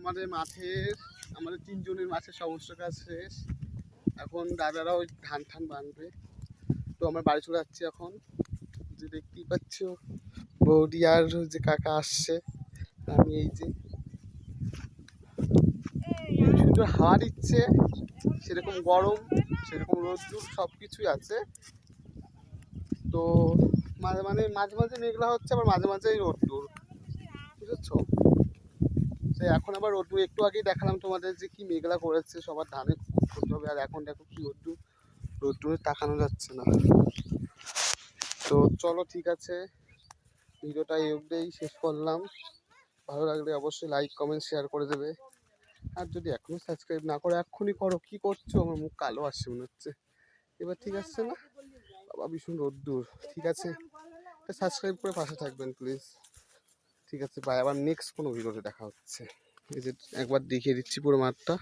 আমাদের মাঠের আমাদের 3 জনের মাঠের সমস্ত কাজ শেষ। এখন দাদারা ওই ধান ঠান বানবে। তো আমরা বাড়ি চলে যাচ্ছি এখন। যে দেখতেই পাচ্ছ বৌদি আর যে কাকা আসছে, আমি এই যে সুন্দর হাওয়া দিচ্ছে, সেরকম গরম সেরকম রোদ্দুর সব কিছুই আছে। তো মাঝে মাঝে মেঘলা হচ্ছে, আবার মাঝে মাঝেই রোদ্দুর, বুঝেছ? এখন আবার রোদ্দুর, একটু আগেই দেখালাম তোমাদের যে কি মেঘলা করেছে, সবার ধানে করতে হবে। আর এখন দেখো কি রোদ্দুর, রোদ্দুরে তাকানো যাচ্ছে না। তো চলো ঠিক আছে, ভিডিওটা এই অবধিই শেষ করলাম। ভালো লাগলে অবশ্যই লাইক কমেন্ট শেয়ার করে দেবে। আর যদি এখনো সাবস্ক্রাইব না করো এক্ষুনি করো। কি করছো? আমার মুখ কালো আসছে মনে হচ্ছে এবার, ঠিক আছে না বাবা? ভীষণ রোদ্দুর। ঠিক আছে, সাবস্ক্রাইব করে পাশে থাকবেন প্লিজ। ঠিক আছে, বাই। আবার নেক্সট কোনো ভিডিওতে দেখা হচ্ছে। এই যে একবার দেখিয়ে দিচ্ছি পুরো মাঠটা।